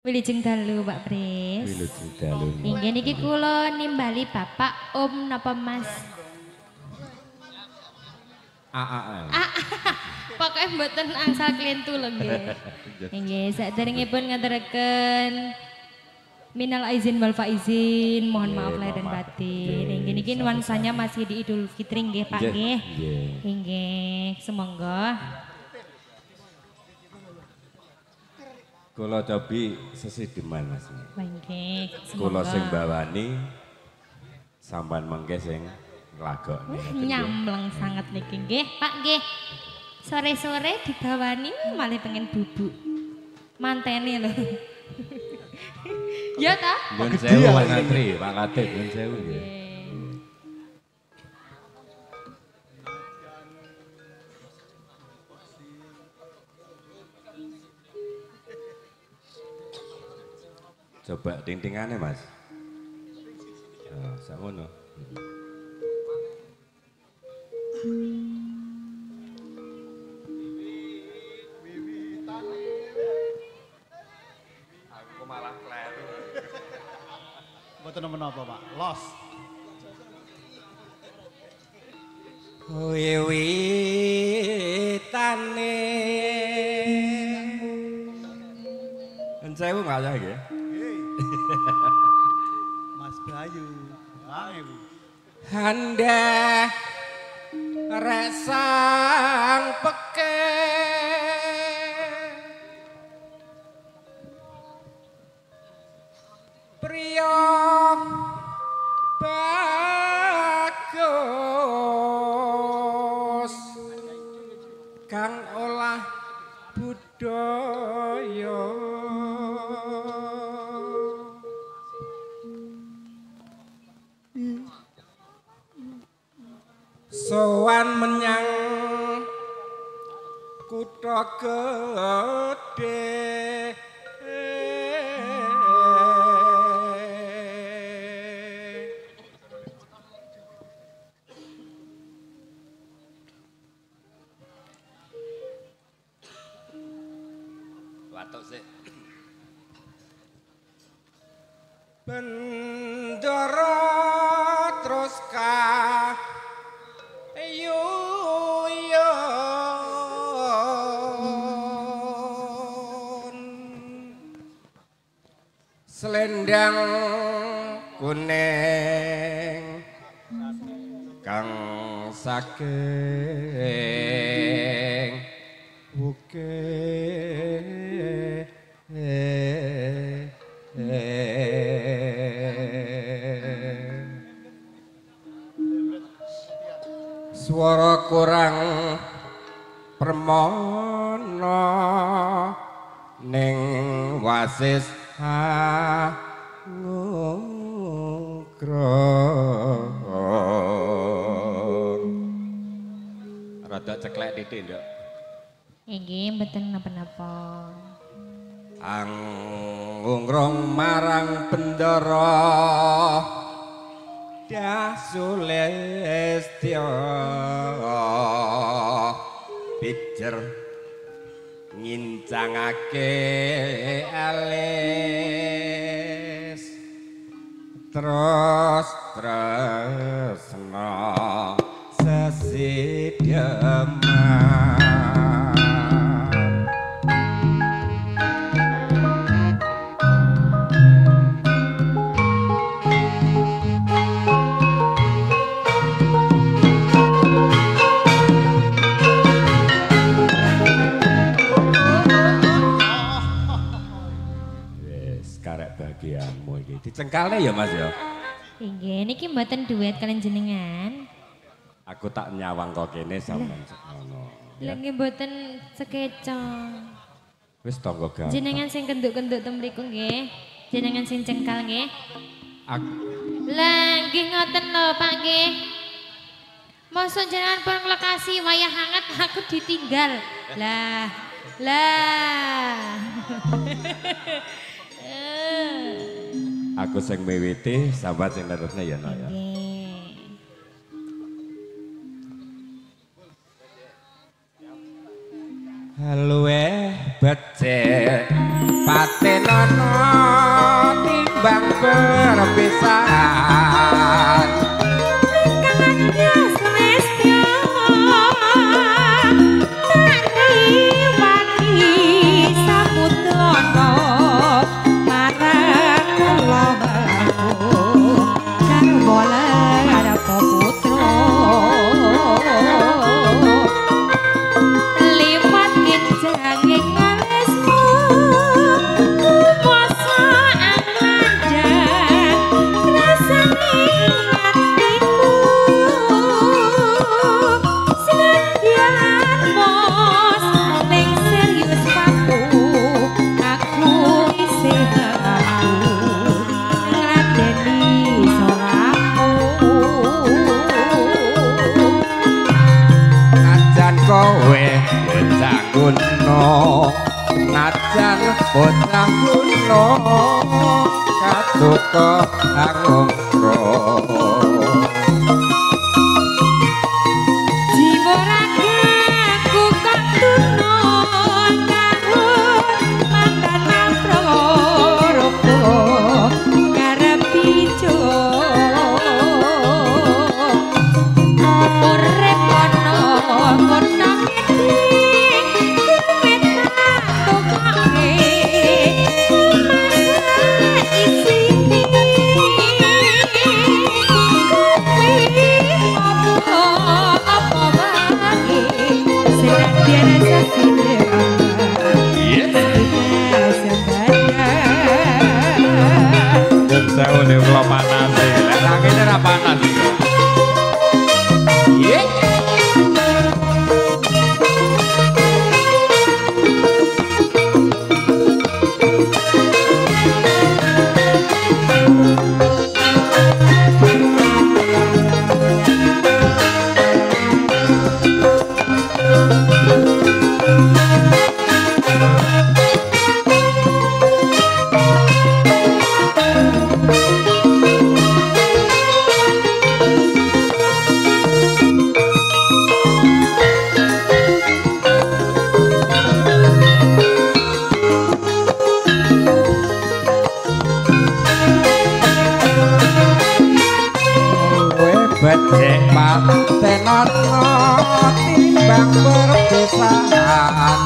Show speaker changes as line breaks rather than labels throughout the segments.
Wilujeng dalu Pak Pris.
Wilujeng dalu.
Inggih niki kula nimbali Bapak Om napa Mas? Pokoke mboten angsal klintu lho nggih. Nggih, saderengipun ngaturaken minal aizin wal faizin, mohon maaf lahir dan batin. Nggih niki nuansanya masih di Idul Fitri nggih Pak nggih. Nggih, semonggo.
Kula cobi sesideman Mas.
Nggih,
kula sing bawani sampean mengke sing nglagokne.
Nyamleng sangat niki nggih, Pak nggih. Sore-sore dibawani malah pengen bubuk. Mantene lho. Ya ta?
Nyun sewu Pak Ngantri, Pak Katib nyun sewu nggih. Coba ting-tingane Mas. Oh, sakmono. Aku malah kleru.
Mboten menapa, Pak. Los.
Wiwitane. Encewu ngayah nggih.
Mas Bayu. Ayo.
Handa rek sang peke priya bagus kang olah budaya sowan menyang kutha gedhe watuk sik bendara terus selendang kuning kang saking bukit swara kurang permana ning wasis ngukron rada ceklek titik nduk
nggih mboten napa-napa
anggungrong marang bendara dah sulestya pijer ngincangake alis terus tresna sesideman bagianmu iki dicengkalne ya Mas ya.
Nggih niki mboten duet kalian jenengan.
Aku tak nyawang kok kene sampean ngono.
Lha nggih mboten sekeca.
Wis tangga gampang.
Jenengan sing kenduk-kenduk ten mriku nggih. Jenengan sing cengkal nggih. Lah nggih ngoten lho Pak nggih. Mosok jenengan pun lokasi wayah hangat aku ditinggal. Lah.
Aku sing miwiti, sahabat sing terusnya ya no ya. Luweh becik patenono perpisahan.
Kangatnya semesta Tariwati Samudana marang lobaku Karbola Rapo Putra liwat kinjanging alismu kumoso anglandang rasane atiku senadyan mos ning serius paku aku isih aku ngladeni soraku
Najan kowe bocah kuno, najan bocah kuno, katuko angungro.
jiwa ragaku kok tuna ngawur mandan proropo karep ijo urip ana kono iki kuwit tokoke masa isini apa wae senadyan sasine
Jam sewu nih kalau panas sih, anginnya ora panas itu. Becek patenono timbang perpisahan.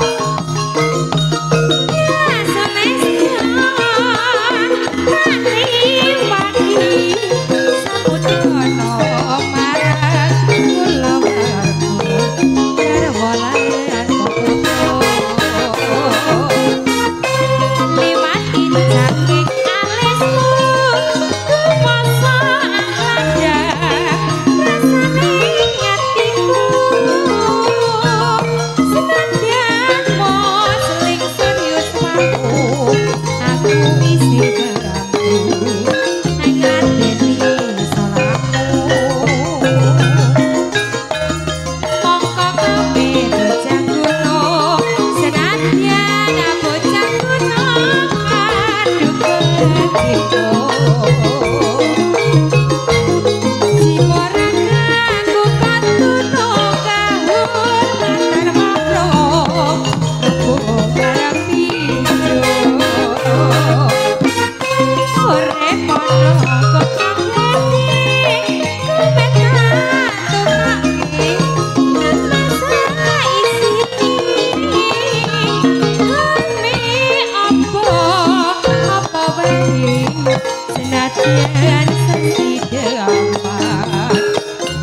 Senadyan seside amat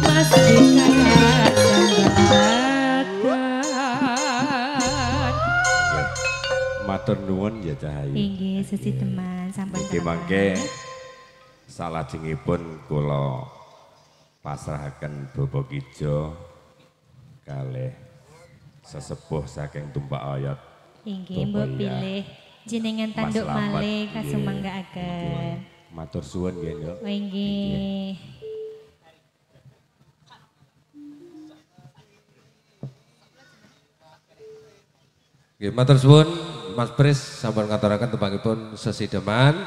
mesti kaya sembatan.
Matur nuwun ya Cahayu.
Inggih sesi teman sampun
Niki mangke salajengipun kula pasrahaken Bapa Kijo kalih sesepuh saking Tumpak Oyot.
Inggih mbok pilih jenengan tanduk malih kasumanggaaken.
Matur suwun nggih, Nduk.
Oh, inggih.
Nggih, matur suwun Mas Pris sampun ngaturaken tembangipun sesi deman.